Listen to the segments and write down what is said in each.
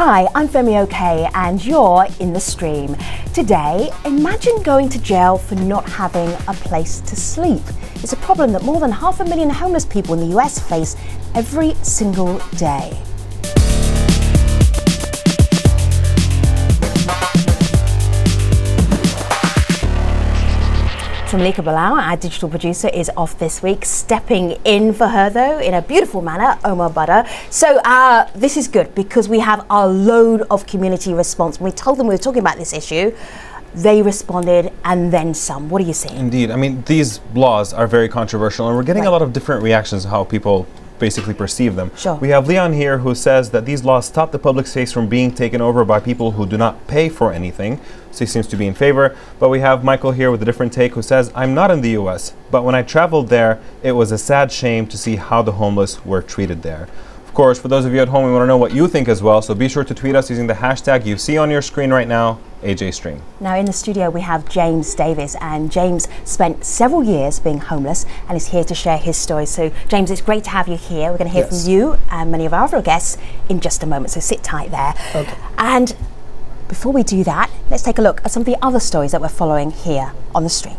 Hi, I'm Femi OK and you're in the stream. Today, imagine going to jail for not having a place to sleep. It's a problem that more than 500,000 homeless people in the US face every single day. So Malika Bilal, our digital producer, is off this week. Stepping in for her, though, in a beautiful manner, Omar Butter. So this is good because we have a load of community response. When we told them we were talking about this issue, they responded and then some. What do you see? Indeed. I mean, these laws are very controversial and we're getting a lot of different reactions to how people basically perceive them. Sure. We have Leon here who says that these laws stop the public space from being taken over by people who do not pay for anything. So he seems to be in favor. But we have Michael here with a different take who says, I'm not in the US, but when I traveled there, it was a sad shame to see how the homeless were treated there. Of course, for those of you at home, we want to know what you think as well. So be sure to tweet us using the hashtag you see on your screen right now, AJStream. Now in the studio we have James Davis, and James spent several years being homeless and is here to share his story. So James, it's great to have you here. We're going to hear from you and many of our other guests in just a moment, so sit tight there. Okay. And before we do that, let's take a look at some of the other stories that we're following here on the stream.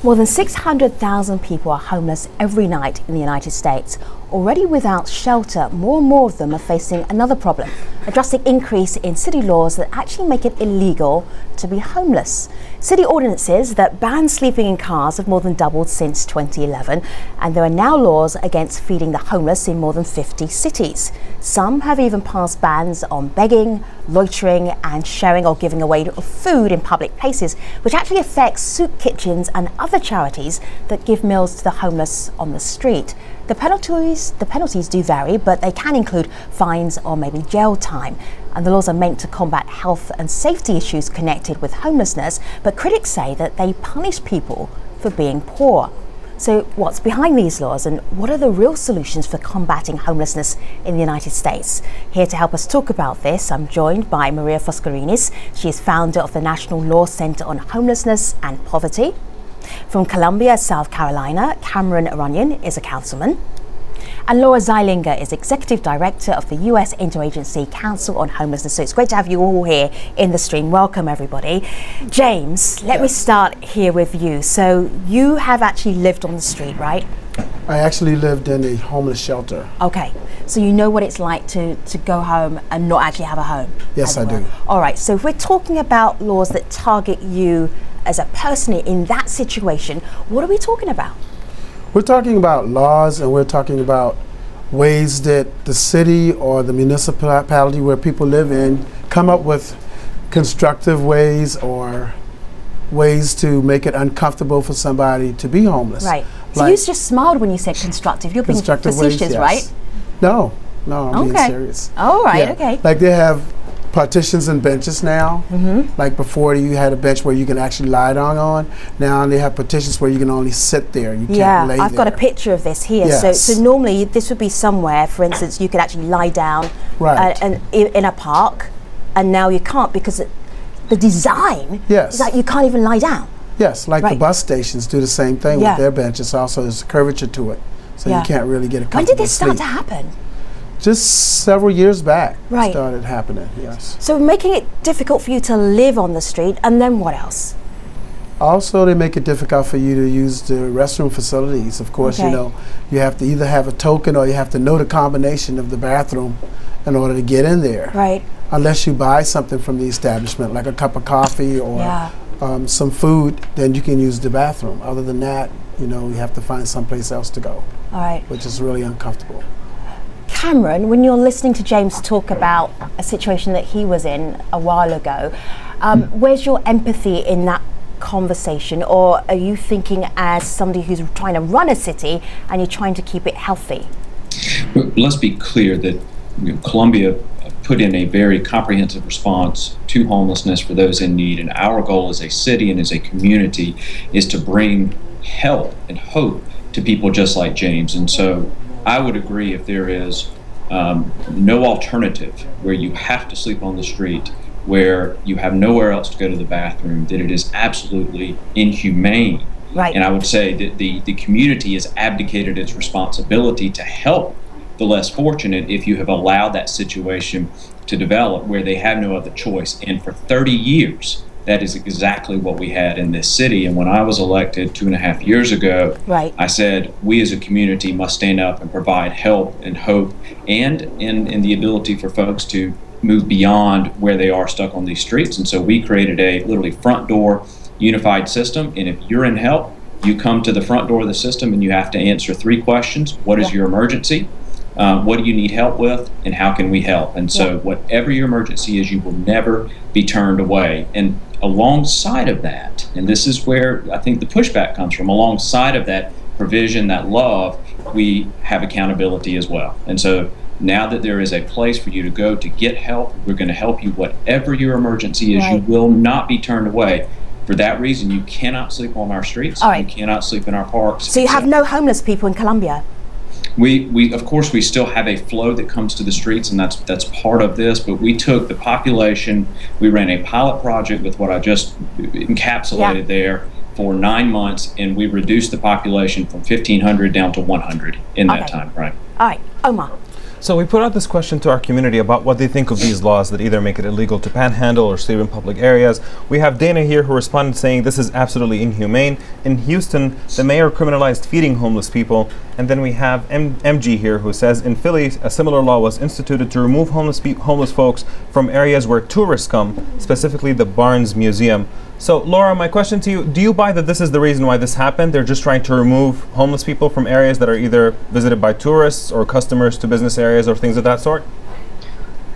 More than 600,000 people are homeless every night in the United States. Already without shelter, more and more of them are facing another problem, a drastic increase in city laws that actually make it illegal to be homeless. City ordinances that ban sleeping in cars have more than doubled since 2011, and there are now laws against feeding the homeless in more than 50 cities. Some have even passed bans on begging, loitering and sharing or giving away of food in public places, which actually affects soup kitchens and other charities that give meals to the homeless on the street. The penalties do vary, but they can include fines or maybe jail time. And the laws are meant to combat health and safety issues connected with homelessness, but critics say that they punish people for being poor. So what's behind these laws and what are the real solutions for combating homelessness in the United States? Here to help us talk about this, I'm joined by Maria Foscarinis. She is founder of the National Law Center on Homelessness and Poverty. From Columbia, South Carolina, Cameron Runyon is a councilman. And Laura Zeilinger is Executive Director of the US Interagency Council on Homelessness. So it's great to have you all here in the stream. Welcome, everybody. James, let me start here with you. So you have actually lived on the street, right? I actually lived in a homeless shelter. Okay, so you know what it's like to go home and not actually have a home? Yes, I do. All right, so if we're talking about laws that target you as a person in that situation, what are we talking about? We're talking about laws, and we're talking about ways that the city or the municipality where people live in come up with constructive ways or ways to make it uncomfortable for somebody to be homeless. Right. So you just smiled when you said constructive. You're being facetious, ways, yes. Right? No, I'm being serious. All right, okay. Like they have partitions and benches now. Like before you had a bench where you can actually lie down on. Now they have partitions where you can only sit there. You can't lay there. I've got a picture of this here. Yes. So normally this would be somewhere, for instance, you could actually lie down in a park, and now you can't because the design is like you can't even lie down. Yes, like the bus stations do the same thing with their benches. Also, there's a curvature to it, so you can't really get a comfortable When did this start sleep. to happen? Just several years back, Right. started happening, yes. So making it difficult for you to live on the street, and then what else? Also, they make it difficult for you to use the restroom facilities. Of course, you know, you have to either have a token or you have to know the combination of the bathroom in order to get in there. Right. Unless you buy something from the establishment, like a cup of coffee or some food, then you can use the bathroom. Other than that, you know, you have to find someplace else to go. All right. Which is really uncomfortable. Cameron, when you're listening to James talk about a situation that he was in a while ago, where's your empathy in that conversation, or are you thinking as somebody who's trying to run a city and you're trying to keep it healthy? Well, let's be clear that Columbia put in a very comprehensive response to homelessness for those in need, and our goal as a city and as a community is to bring help and hope to people just like James. And so I would agree, if there is no alternative where you have to sleep on the street, where you have nowhere else to go to the bathroom, that it is absolutely inhumane. Right. And I would say that the community has abdicated its responsibility to help the less fortunate if you have allowed that situation to develop where they have no other choice. And for 30 years, that is exactly what we had in this city. And when I was elected 2.5 years ago, right, I said, we as a community must stand up and provide help and hope and in the ability for folks to move beyond where they are stuck on these streets. And so we created a literally front door unified system. And if you're in help, you come to the front door of the system and you have to answer 3 questions. What is your emergency? What do you need help with, and how can we help? And so whatever your emergency is, you will never be turned away. And alongside of that, and this is where I think the pushback comes from, alongside of that provision, that love, we have accountability as well. And so now that there is a place for you to go to get help, we're going to help you whatever your emergency is. You will not be turned away. For that reason, you cannot sleep on our streets. You cannot sleep in our parks. So you have no homeless people in Columbia? We of course, we still have a flow that comes to the streets, and that's part of this, but we took the population, we ran a pilot project with what I just encapsulated there for 9 months, and we reduced the population from 1,500 down to 100 in that time frame. All right, Omar. So we put out this question to our community about what they think of these laws that either make it illegal to panhandle or sleep in public areas. We have Dana here who responded saying this is absolutely inhumane. In Houston, the mayor criminalized feeding homeless people. And then we have MG here who says in Philly, a similar law was instituted to remove homeless folks from areas where tourists come, specifically the Barnes Museum. So Laura, my question to you, do you buy that this is the reason why this happened? They're just trying to remove homeless people from areas that are either visited by tourists or customers to business areas or things of that sort?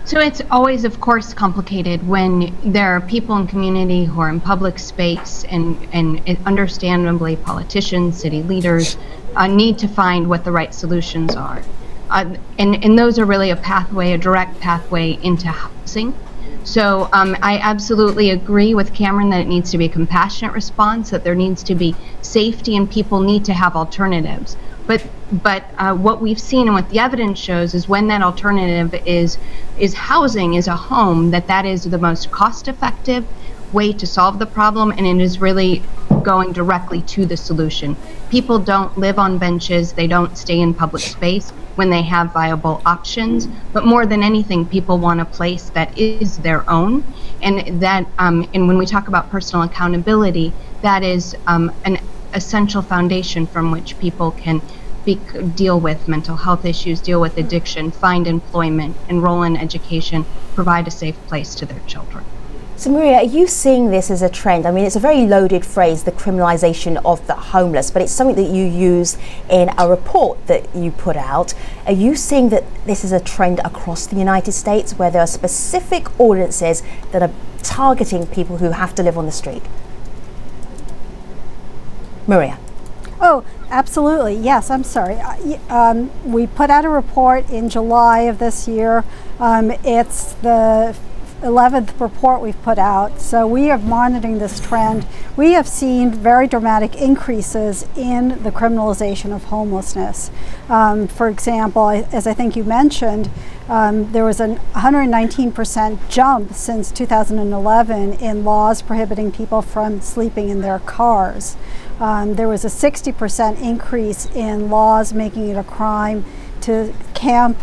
So it's always, of course, complicated when there are people in community who are in public space, and understandably politicians, city leaders need to find what the right solutions are. And those are really a direct pathway into housing. So I absolutely agree with Cameron that it needs to be a compassionate response, that there needs to be safety, and people need to have alternatives. But what we've seen and what the evidence shows is when that alternative is housing, is a home, that is the most cost-effective way to solve the problem, and it is really going directly to the solution. People don't live on benches, they don't stay in public space when they have viable options, but more than anything, people want a place that is their own, and that and when we talk about personal accountability, that is an essential foundation from which people can deal with mental health issues, deal with addiction, find employment, enroll in education, provide a safe place to their children. So Maria, are you seeing this as a trend? I mean, it's a very loaded phrase, the criminalisation of the homeless, but it's something that you use in a report that you put out. Are you seeing that this is a trend across the United States where there are specific ordinances that are targeting people who have to live on the street? Maria. Oh, absolutely. Yes, I'm sorry. We put out a report in July of this year. It's the 11th report we've put out. So we are monitoring this trend. We have seen very dramatic increases in the criminalization of homelessness. For example, as I think you mentioned, there was a 119% jump since 2011 in laws prohibiting people from sleeping in their cars. There was a 60% increase in laws making it a crime to camp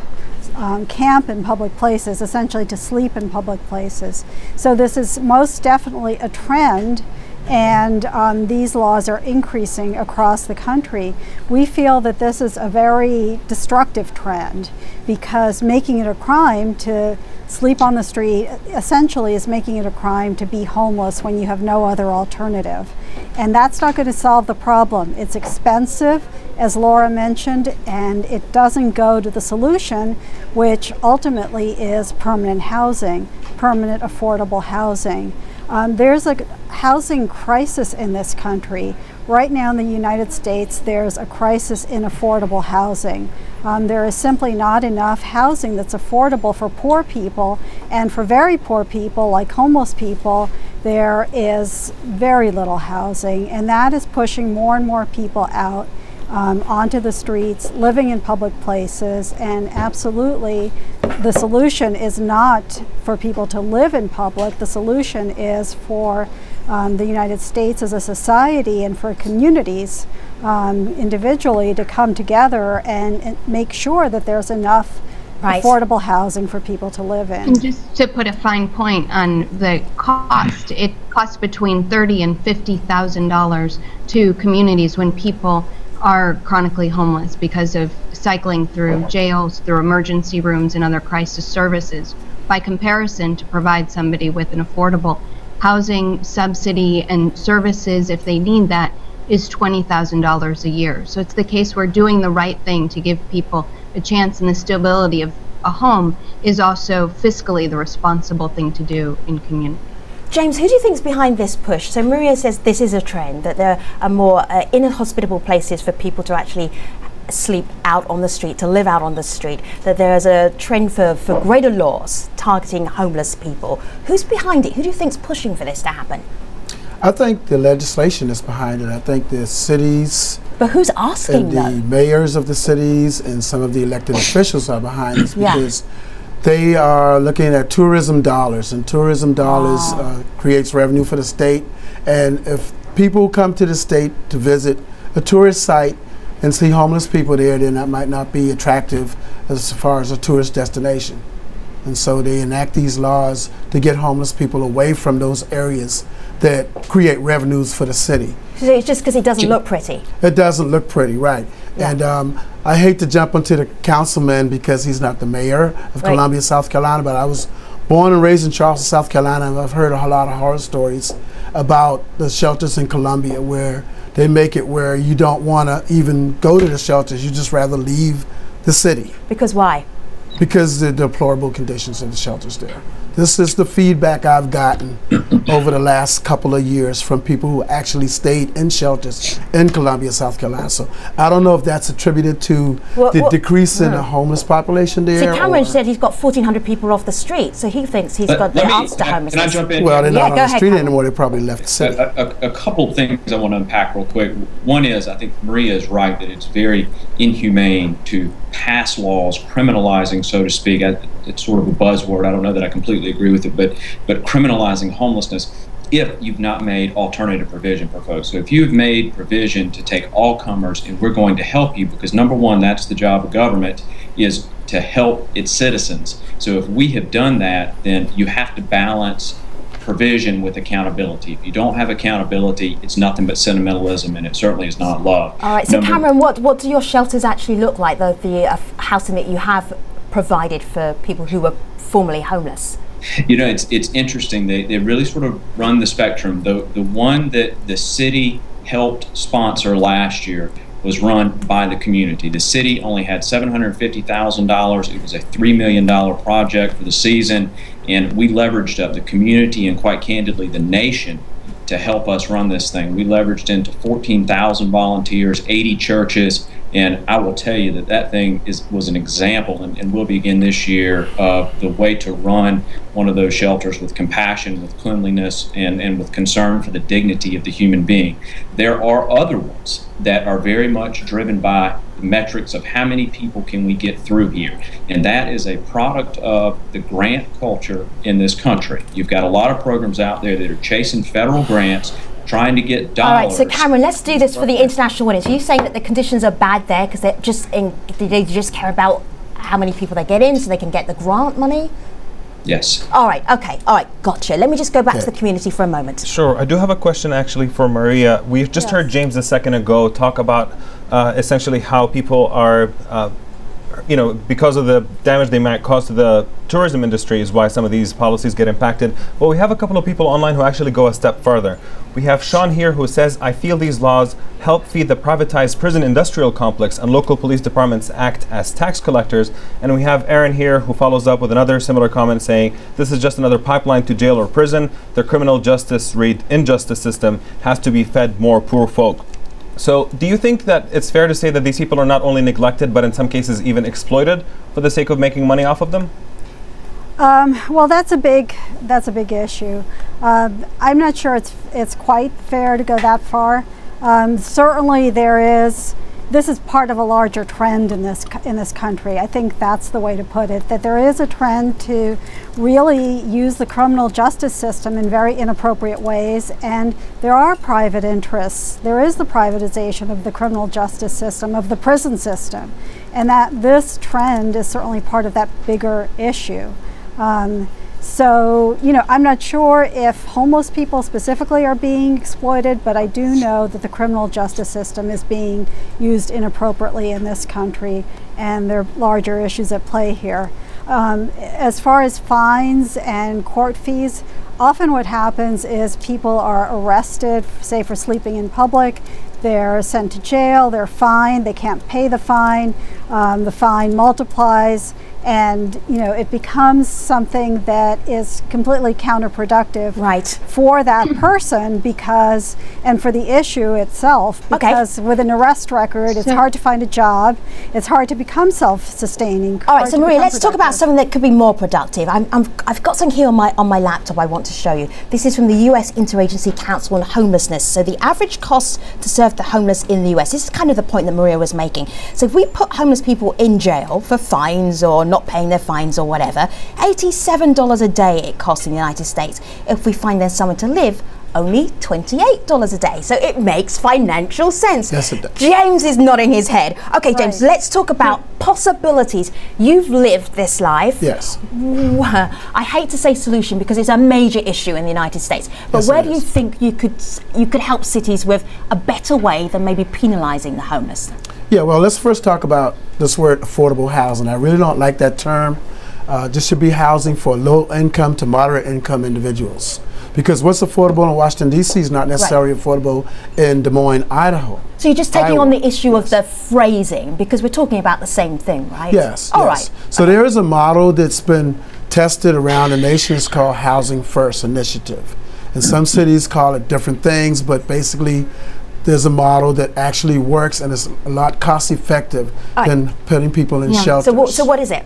in public places, essentially to sleep in public places. So this is most definitely a trend, and these laws are increasing across the country. We feel that this is a very destructive trend because making it a crime to sleep on the street essentially is making it a crime to be homeless when you have no other alternative. And that's not going to solve the problem. It's expensive, as Laura mentioned, and it doesn't go to the solution, which ultimately is permanent housing, permanent affordable housing. There's a housing crisis in this country. Right now in the United States, there's a crisis in affordable housing. There is simply not enough housing that's affordable for poor people, and for very poor people, like homeless people, there is very little housing, and that is pushing more and more people out onto the streets, living in public places, and absolutely the solution is not for people to live in public. The solution is for the United States as a society and for communities individually to come together and make sure that there's enough affordable housing for people to live in. And just to put a fine point on the cost, it costs between $30,000 and $50,000 to communities when people are chronically homeless because of cycling through jails, through emergency rooms, and other crisis services. By comparison, to provide somebody with an affordable housing subsidy and services, if they need that, is $20,000 a year. So it's the case where doing the right thing to give people a chance, and the stability of a home is also fiscally the responsible thing to do in community. James, who do you think is behind this push? So Maria says this is a trend, that there are more inhospitable places for people to actually sleep out on the street, to live out on the street, that there is a trend for greater laws targeting homeless people. Who's behind it? Who do you think is pushing for this to happen? I think the legislation is behind it. I think the cities, but who's asking and the mayors of the cities and some of the elected officials are behind this because they are looking at tourism dollars, and tourism dollars creates revenue for the state. And if people come to the state to visit a tourist site and see homeless people there, then that might not be attractive as far as a tourist destination. And so they enact these laws to get homeless people away from those areas that create revenues for the city. So it's just because it doesn't look pretty? It doesn't look pretty, right. Yeah. And I hate to jump onto the councilman because he's not the mayor of Columbia, South Carolina, but I was born and raised in Charleston, South Carolina, and I've heard a lot of horror stories about the shelters in Columbia where they make it where you don't want to even go to the shelters, you just rather leave the city. Because why? Because of the deplorable conditions of the shelters there. This is the feedback I've gotten over the last couple of years from people who actually stayed in shelters in Columbia, South Carolina. So I don't know if that's attributed to the decrease in the homeless population there. See, Cameron said he's got 1,400 people off the street, so he thinks he's got the answer to homelessness. Can I jump in? Well, they're not on the street anymore. They probably left the city. A couple things I want to unpack real quick. One is, I think Maria is right that it's very inhumane to pass laws criminalizing, so to speak. It's sort of a buzzword. I don't know that I completely agree with it, but criminalizing homelessness if you've not made alternative provision for folks. So if you've made provision to take all comers and we're going to help you, because number one, that's the job of government, is to help its citizens. So if we have done that, then you have to balance provision with accountability. If you don't have accountability, it's nothing but sentimentalism, and it certainly is not love. All right, so Cameron, what do your shelters actually look like, the housing that you have provided for people who were formerly homeless? You know, it's interesting. They really sort of run the spectrum. The one that the city helped sponsor last year was run by the community. The city only had $750,000. It was a $3 million project for the season, and we leveraged up the community and, quite candidly, the nation to help us run this thing. We leveraged into 14,000 volunteers, 80 churches, and I will tell you that thing was an example, and will begin this year, of the way to run one of those shelters with compassion, with cleanliness, and with concern for the dignity of the human being. There are other ones that are very much driven by the metrics of how many people can we get through here, and that is a product of the grant culture in this country. You've got a lot of programs out there that are chasing federal grants, trying to get dollars. All right, so Cameron, let's do this for the international audience. Are you saying that the conditions are bad there because they just care about how many people they get in so they can get the grant money? Yes. All right, okay, all right, gotcha. Let me just go back to the community for a moment. Sure, I do have a question actually for Maria. We just heard James a second ago talk about essentially how people are you know, because of the damage they might cause to the tourism industry is why some of these policies get impacted. But we have a couple of people online who actually go a step further. We have Sean here who says, I feel these laws help feed the privatized prison industrial complex and local police departments act as tax collectors. And we have Aaron here who follows up with another similar comment saying, this is just another pipeline to jail or prison. The criminal justice injustice system has to be fed more poor folk. So do you think that it's fair to say that these people are not only neglected, but in some cases even exploited for the sake of making money off of them? Well, that's a big issue. I'm not sure it's quite fair to go that far. Certainly this is part of a larger trend in this country. I think that's the way to put it, that there is a trend to really use the criminal justice system in very inappropriate ways, and there are private interests. There is the privatization of the criminal justice system, of the prison system, and that this trend is certainly part of that bigger issue. So, you know, I'm not sure if homeless people specifically are being exploited, but I do know that the criminal justice system is being used inappropriately in this country, and there are larger issues at play here. As far as fines and court fees, often what happens is people are arrested, say for sleeping in public, they're sent to jail, they're fined, they can't pay the fine multiplies, and you know, it becomes something that is completely counterproductive for that person, because, and for the issue itself, because with an arrest record, it's hard to find a job, it's hard to become self-sustaining. All right, so Maria, let's talk about something that could be more productive. I've got something here on my laptop I want to show you. This is from the US Interagency Council on Homelessness. So the average cost to serve the homeless in the US, this is kind of the point that Maria was making. So if we put homeless people in jail for fines or not paying their fines or whatever, $87 a day it costs in the United States. If we find them somewhere to live, only $28 a day. So it makes financial sense. Yes, it does. James is nodding his head. Okay, James, let's talk about possibilities. You've lived this life. Yes. I hate to say solution because it's a major issue in the United States. But Yes, where do you think you could help cities with a better way than maybe penalizing the homeless? Yeah, well, let's first talk about this word affordable housing. I really don't like that term. This should be housing for low income to moderate income individuals. Because what's affordable in Washington, D.C. is not necessarily affordable in Des Moines, Idaho. So you're just taking on the issue of the phrasing, because we're talking about the same thing, right? Yes. All right. So there is a model that's been tested around the nation. It's called Housing First Initiative. And some cities call it different things, but basically there's a model that actually works and is a lot cost effective than putting people in shelters. So what is it?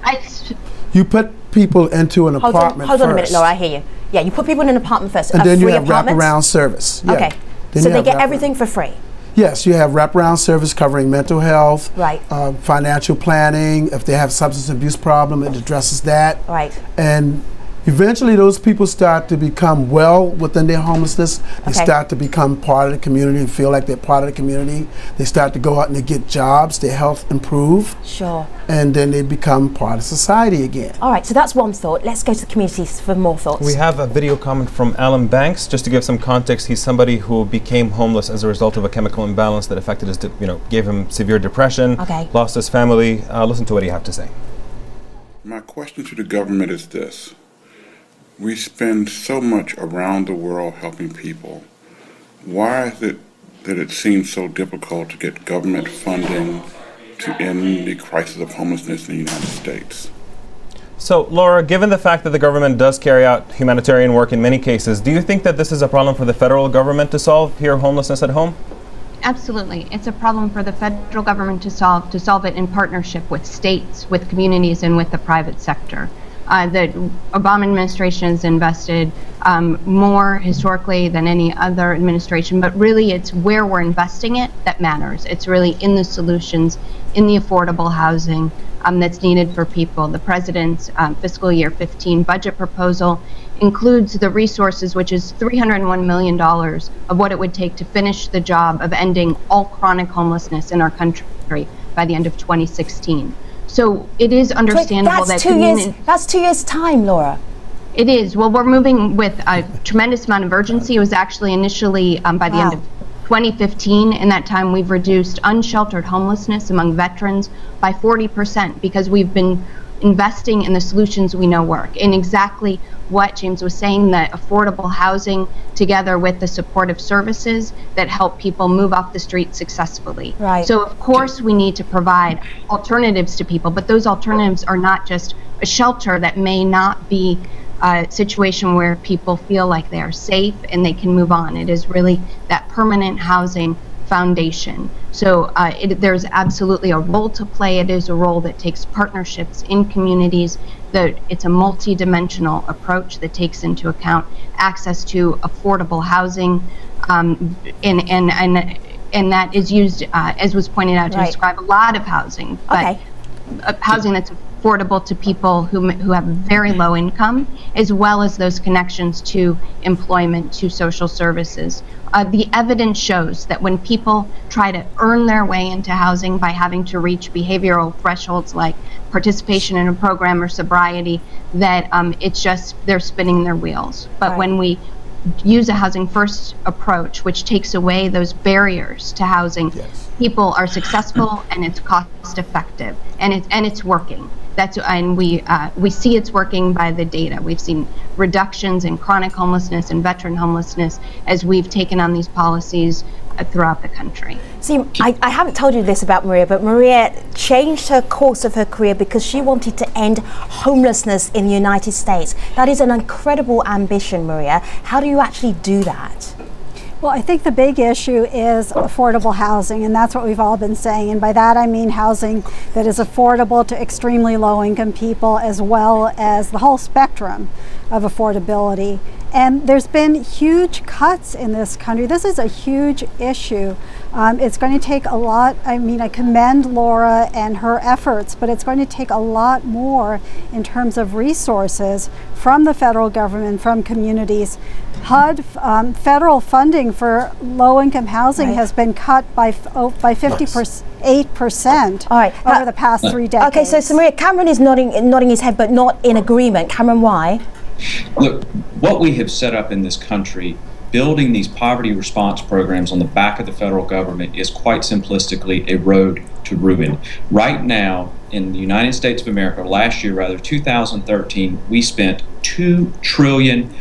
You put people into an apartment Hold on a minute, first. Laura, I hear you. Yeah, you put people in an apartment first. And then you have apartment? wraparound service. Yeah. Okay. Then So they get everything for free? Yes, you have wraparound service covering mental health, Right. Financial planning. If they have substance abuse problem, it addresses that. Right. And eventually those people start to become well within their homelessness. They start to become part of the community and feel like they're part of the community. They start to go out and they get jobs, their health improve. Sure. And then they become part of society again. All right, so that's one thought. Let's go to the communities for more thoughts. We have a video comment from Alan Banks. Just to give some context, he's somebody who became homeless as a result of a chemical imbalance that affected his, gave him severe depression, lost his family. Listen to what he had to say. My question to the government is this. We spend so much around the world helping people. Why is it that it seems so difficult to get government funding to end the crisis of homelessness in the United States? So, Laura, given the fact that the government does carry out humanitarian work in many cases, do you think that this is a problem for the federal government to solve here, homelessness at home? Absolutely. It's a problem for the federal government to solve it in partnership with states, with communities, and with the private sector. The Obama administration has invested more historically than any other administration, but really it's where we're investing it that matters. It's really in the solutions, in the affordable housing that's needed for people. The president's fiscal year 15 budget proposal includes the resources, which is $301 million of what it would take to finish the job of ending all chronic homelessness in our country by the end of 2016. So it is understandable that's that that's 2 years' time, Laura. It is. Well, we're moving with a tremendous amount of urgency. It was actually initially by the end of 2015, in that time, we've reduced unsheltered homelessness among veterans by 40% because we've been investing in the solutions we know work. And exactly what James was saying, that affordable housing together with the supportive services that help people move off the street successfully. Right. So of course we need to provide alternatives to people, but those alternatives are not just a shelter that may not be a situation where people feel like they are safe and they can move on. It is really that permanent housing foundation. So there's absolutely a role to play. It is a role that takes partnerships in communities. It's a multi-dimensional approach that takes into account access to affordable housing, and that is used, as was pointed out, to describe a lot of housing, but housing that's affordable to people who have very low income, as well as those connections to employment, to social services. The evidence shows that when people try to earn their way into housing by having to reach behavioral thresholds like participation in a program or sobriety, that it's just they're spinning their wheels. But when we use a housing first approach, which takes away those barriers to housing, people are successful and it's cost effective and it's working. And we see it's working by the data. We've seen reductions in chronic homelessness and veteran homelessness as we've taken on these policies throughout the country. See, I haven't told you this about Maria, but Maria changed her course of her career because she wanted to end homelessness in the United States. That is an incredible ambition, Maria. How do you actually do that? Well, I think the big issue is affordable housing, and that's what we've all been saying. And by that I mean housing that is affordable to extremely low-income people, as well as the whole spectrum of affordability. And there's been huge cuts in this country. This is a huge issue. It's going to take a lot. I mean, I commend Laura and her efforts, but it's going to take a lot more in terms of resources from the federal government, from communities. HUD, federal funding for low-income housing has been cut by 58% over the past 3 decades. Okay, so Maria, Cameron is nodding his head, but not in agreement. Cameron, why? Look, what we have set up in this country, building these poverty response programs on the back of the federal government, is quite simplistically a road to ruin. Right now, in the United States of America, last year rather, 2013, we spent $2 trillion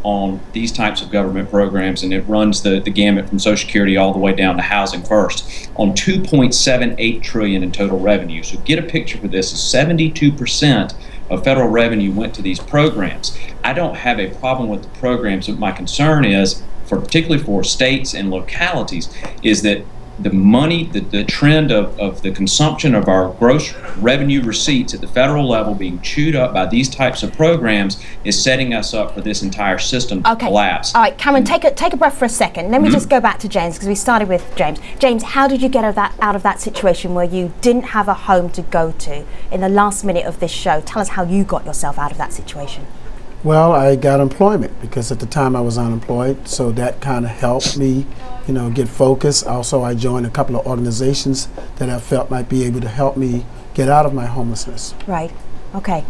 on these types of government programs, and it runs the gamut from Social Security all the way down to Housing First, on $2.78 trillion in total revenue. So get a picture for this: 72% of federal revenue went to these programs. I don't have a problem with the programs, but my concern is, particularly for states and localities, is that the money, the trend of the consumption of our gross revenue receipts at the federal level being chewed up by these types of programs is setting us up for this entire system to collapse. All right, Cameron, take a breath for a second. Let me just go back to James, because we started with James. James, how did you get out of that situation where you didn't have a home to go to in the last minute of this show? Tell us how you got yourself out of that situation. Well, I got employment because at the time I was unemployed, so that kind of helped me, get focused. Also, I joined a couple of organizations that I felt might be able to help me get out of my homelessness. Right. Okay.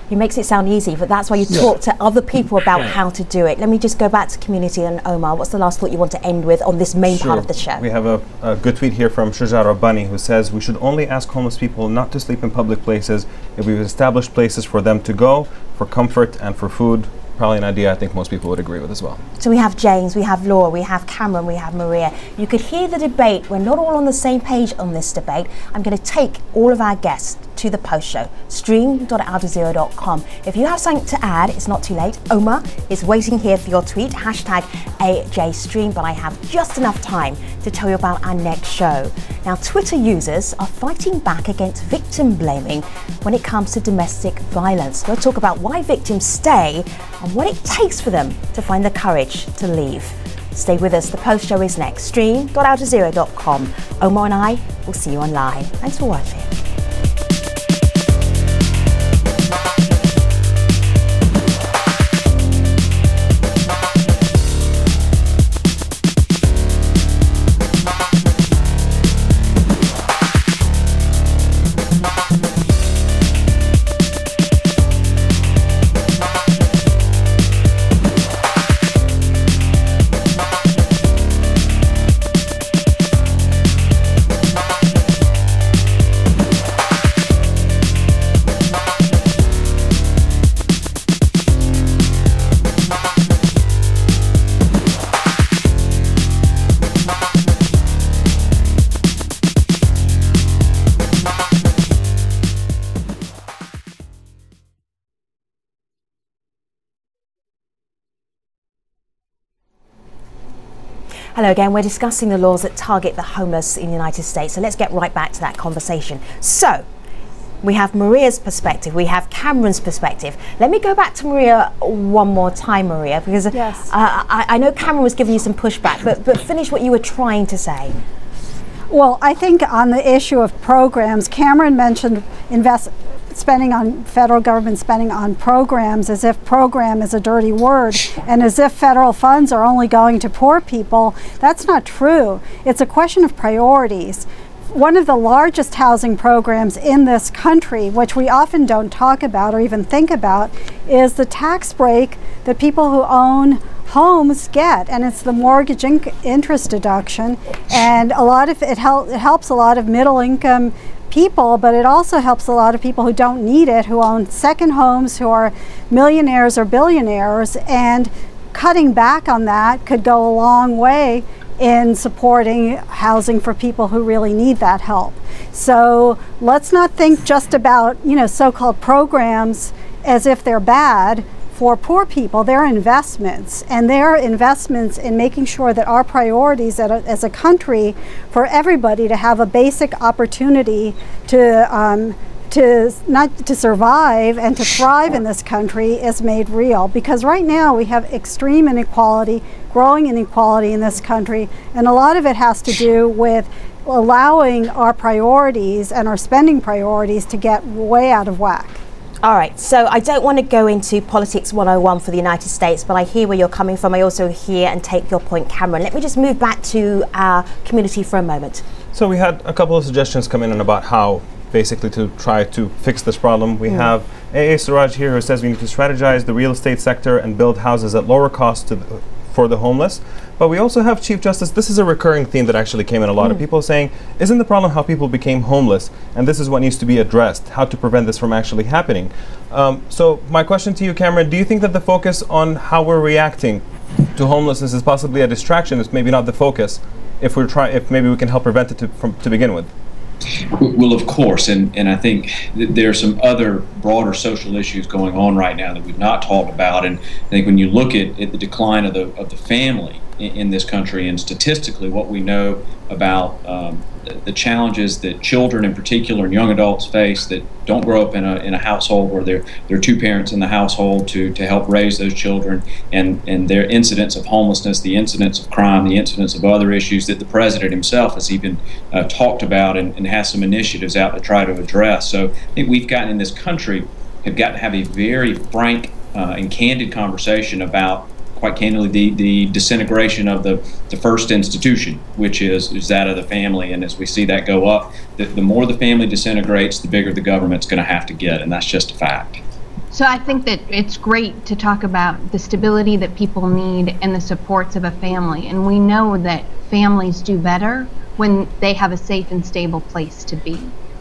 He makes it sound easy, but that's why you talk to other people about how to do it. Let me just go back to community, and Omar, what's the last thought you want to end with on this main part of the show? We have a good tweet here from Shuja Rabbani, who says, we should only ask homeless people not to sleep in public places if we've established places for them to go, for comfort and for food. Probably an idea I think most people would agree with as well. So we have James, we have Laura, we have Cameron, we have Maria. You could hear the debate. We're not all on the same page on this debate. I'm going to take all of our guests to the post show, stream.aljazeera.com. If you have something to add, it's not too late. Omar is waiting here for your tweet, #AJStream, but I have just enough time to tell you about our next show. Now, Twitter users are fighting back against victim blaming when it comes to domestic violence. We'll talk about why victims stay and what it takes for them to find the courage to leave. Stay with us, the post show is next, stream.aljazeera.com. Omar and I will see you online. Thanks for watching. Hello again. We're discussing the laws that target the homeless in the United States. So let's get right back to that conversation. So we have Maria's perspective. We have Cameron's perspective. Let me go back to Maria one more time, Maria, because yes. I know Cameron was giving you some pushback, but finish what you were trying to say. Well, I think on the issue of programs, Cameron mentioned federal government spending on programs as if program is a dirty word and as if federal funds are only going to poor people. That's not true. It's a question of priorities. One of the largest housing programs in this country, which we often don't talk about or even think about, is the tax break that people who own homes get, and it's the mortgage interest deduction, and a lot of it helps a lot of middle income people, but it also helps a lot of people who don't need it, who own second homes, who are millionaires or billionaires, and cutting back on that could go a long way in supporting housing for people who really need that help. So let's not think just about, so-called programs as if they're bad. For poor people, they're investments, and they're investments in making sure that our priorities as a country, for everybody to have a basic opportunity to survive and to thrive in this country, is made real. Because right now we have extreme inequality, growing inequality in this country, and a lot of it has to do with allowing our priorities and our spending priorities to get way out of whack. All right, so I don't want to go into politics 101 for the United States, but I hear where you're coming from. I also hear and take your point, Cameron. Let me just move back to our community for a moment. So we had a couple of suggestions come in about how basically to try to fix this problem. We have A.A. Suraj here who says we need to strategize the real estate sector and build houses at lower cost for the homeless. But we also have Chief Justice. This is a recurring theme that actually came in a lot of people saying, isn't the problem how people became homeless? And this is what needs to be addressed, how to prevent this from actually happening. So my question to you, Cameron, do you think that the focus on how we're reacting to homelessness is possibly a distraction? It's maybe not the focus if maybe we can help prevent it to begin with? Well, of course, and I think there are some other broader social issues going on right now that we've not talked about. And I think when you look at the decline of the family in this country, and statistically what we know about the challenges that children in particular and young adults face that don't grow up in a household where there are two parents in the household to help raise those children, and their incidence of homelessness, the incidence of crime, the incidence of other issues that the president himself has even talked about and has some initiatives out to try to address. So I think we've gotten in this country, have got to have a very frank and candid conversation about, quite candidly, the disintegration of the first institution, which is that of the family. And as we see that go up, the more the family disintegrates, the bigger the government's going to have to get, and that's just a fact. So I think that it's great to talk about the stability that people need and the supports of a family. And we know that families do better when they have a safe and stable place to be.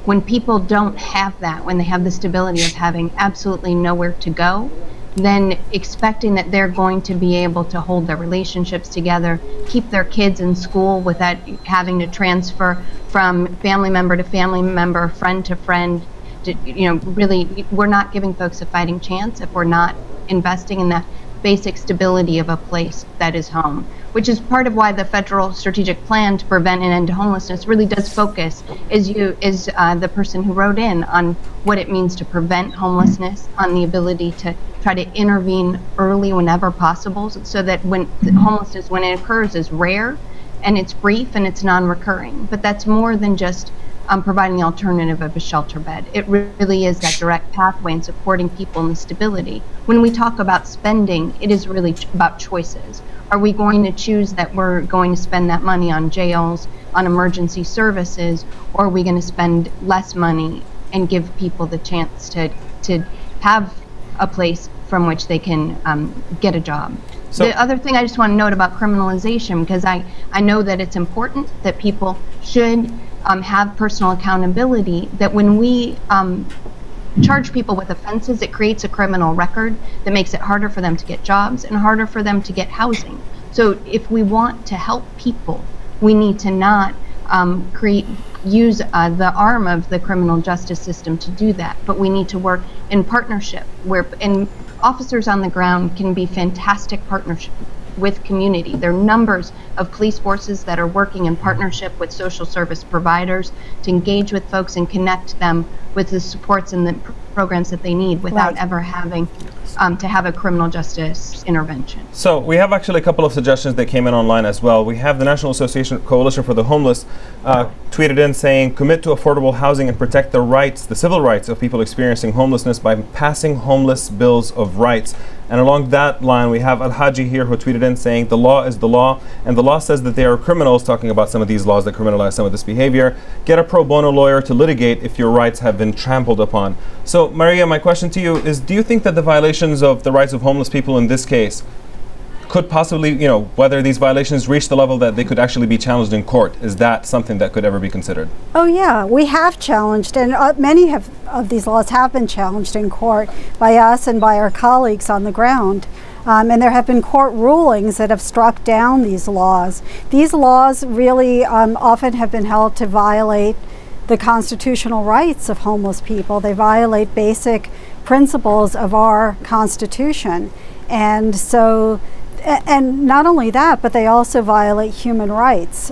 When people don't have that, when they have the stability of having absolutely nowhere to go, then expecting that they're going to be able to hold their relationships together, keep their kids in school without having to transfer from family member to family member, friend to friend, really, we're not giving folks a fighting chance if we're not investing in that basic stability of a place that is home, which is part of why the federal strategic plan to prevent and end homelessness really does focus, is the person who wrote in, on what it means to prevent homelessness, on the ability to try to intervene early whenever possible, so that when homelessness, when it occurs, is rare and it's brief and it's non-recurring. But that's more than just providing the alternative of a shelter bed. It really is that direct pathway in supporting people in the stability. When we talk about spending, it is really about choices. Are we going to choose that we're going to spend that money on jails, on emergency services, or are we going to spend less money and give people the chance to have a place from which they can get a job? So the other thing I just want to note about criminalization, because I know that it's important that people should have personal accountability, that when we charge people with offenses, it creates a criminal record that makes it harder for them to get jobs and harder for them to get housing. So if we want to help people, we need to not use the arm of the criminal justice system to do that, but we need to work in partnership, and officers on the ground can be fantastic with community. There are numbers of police forces that are working in partnership with social service providers to engage with folks and connect them with the supports and the programs that they need without ever having to have a criminal justice intervention. So we have actually a couple of suggestions that came in online as well. We have the National Association Coalition for the Homeless tweeted in saying, commit to affordable housing and protect the rights, the civil rights of people experiencing homelessness by passing homeless bills of rights. And along that line, we have Al-Haji here who tweeted in saying, the law is the law, and the law says that they are criminals, talking about some of these laws that criminalize some of this behavior. Get a pro bono lawyer to litigate if your rights have been trampled upon. So, Maria, my question to you is, do you think that the violations of the rights of homeless people in this case could possibly, you know, whether these violations reach the level that they could actually be challenged in court? Is that something that could ever be considered? Oh yeah, we have challenged, and many of these laws have been challenged in court by us and by our colleagues on the ground. And there have been court rulings that have struck down these laws. These laws really often have been held to violate the constitutional rights of homeless people. They violate basic principles of our Constitution. And so, and not only that, but they also violate human rights.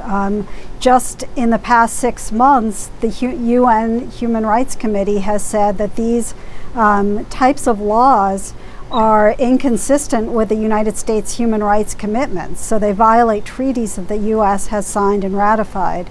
Just in the past 6 months, the UN Human Rights Committee has said that these types of laws are inconsistent with the United States human rights commitments. So they violate treaties that the U.S. has signed and ratified.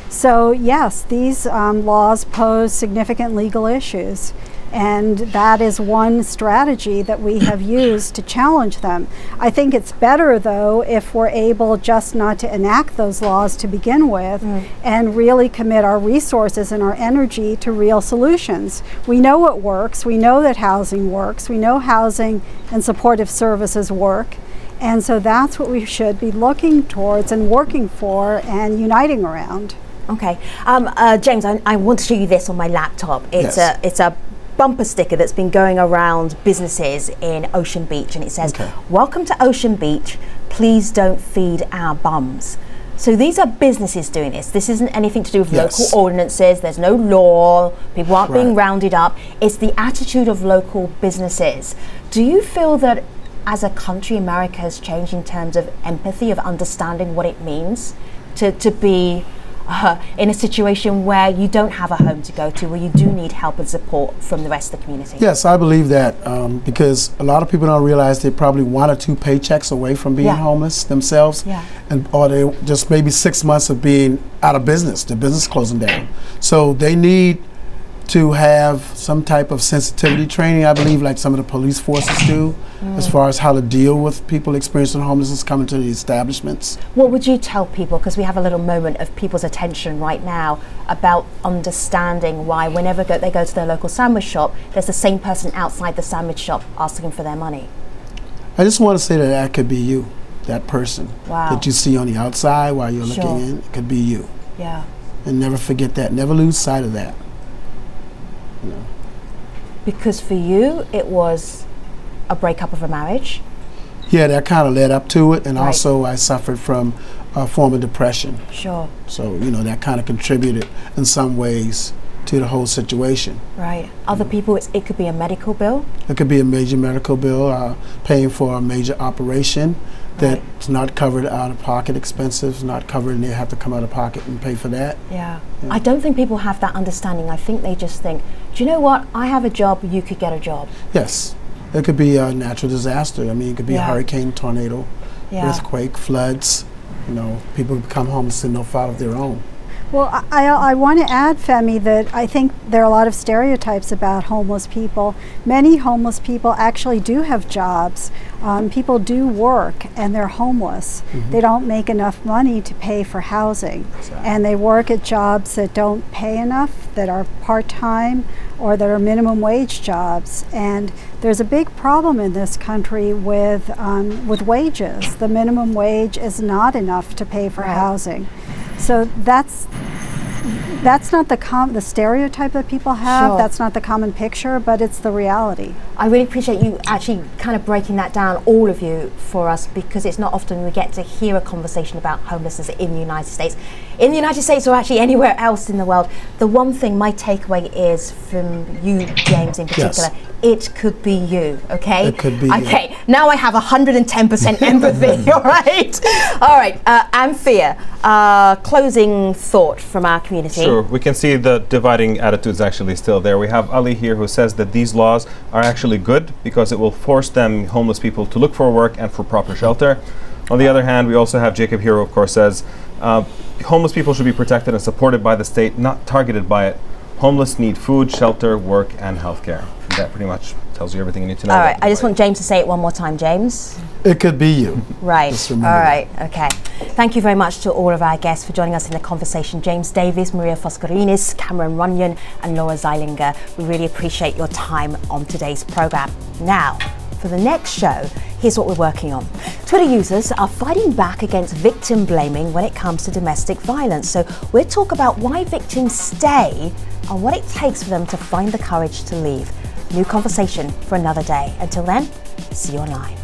So yes, these laws pose significant legal issues. And that is one strategy that we have used to challenge them. I think it's better, though, if we're able just not to enact those laws to begin with and really commit our resources and our energy to real solutions. We know it works. We know that housing works. We know housing and supportive services work. And so that's what we should be looking towards and working for and uniting around. Okay. James, I want to show you this on my laptop. It's a bumper sticker that's been going around businesses in Ocean Beach, and it says, welcome to Ocean Beach, please don't feed our bums. So these are businesses doing this. This isn't anything to do with local ordinances. There's no law. People aren't being rounded up. It's the attitude of local businesses. Do you feel that as a country, America has changed in terms of empathy, of understanding what it means to be in a situation where you don't have a home to go to, where you do need help and support from the rest of the community? Yes, I believe that because a lot of people don't realize they're probably 1 or 2 paychecks away from being homeless themselves, or they just maybe 6 months of being out of business, the business closing down. So they need to have some type of sensitivity training, I believe, like some of the police forces do, as far as how to deal with people experiencing homelessness coming to the establishments. What would you tell people, because we have a little moment of people's attention right now, about understanding why whenever they go to their local sandwich shop, there's the same person outside the sandwich shop asking for their money? I just want to say that that could be you, that person that you see on the outside while you're looking in. It could be you. Yeah. And never forget that. Never lose sight of that. You know. Because for you, it was a breakup of a marriage? Yeah, that kind of led up to it, and also I suffered from a form of depression. Sure. So, you know, that kind of contributed in some ways to the whole situation. Right. Other people, it could be a medical bill? It could be a major medical bill, paying for a major operation that's not covered out-of-pocket expenses, not covered, and they have to come out of pocket and pay for that. Yeah. I don't think people have that understanding. I think they just think, do you know what, I have a job, you could get a job. Yes. It could be a natural disaster. I mean, it could be a hurricane, tornado, earthquake, floods. You know, people become homeless through no fault of their own. Well, I want to add, Femi, that I think there are a lot of stereotypes about homeless people. Many homeless people actually do have jobs. People do work and they're homeless. They don't make enough money to pay for housing. And they work at jobs that don't pay enough, that are part-time, or that are minimum wage jobs. And there's a big problem in this country with wages. The minimum wage is not enough to pay for housing. So that's not the stereotype that people have. That's not the common picture, but it's the reality. I really appreciate you actually kind of breaking that down, all of you, for us, because it's not often we get to hear a conversation about homelessness in the United States. in the United States or actually anywhere else in the world, the one thing my takeaway is from you, James, in particular, it could be you, okay? It could be okay, now I have 110% empathy, all right? All right, Anthea, closing thought from our community. Sure, we can see the dividing attitudes actually still there. We have Ali here who says that these laws are actually good because it will force them, homeless people, to look for work and for proper shelter. On the other hand, we also have Jacob here who of course says homeless people should be protected and supported by the state, not targeted by it. Homeless need food, shelter, work, and healthcare. That pretty much tells you everything you need to know. All right, I just want James to say it one more time. James? It could be you. Right, all right, okay. Thank you very much to all of our guests for joining us in the conversation. James Davis, Maria Foscorinis, Cameron Runyon, and Laura Zeilinger. We really appreciate your time on today's programme. Now, for the next show, here's what we're working on. Twitter users are fighting back against victim blaming when it comes to domestic violence. So we'll talk about why victims stay and what it takes for them to find the courage to leave. New conversation for another day. Until then, see you online.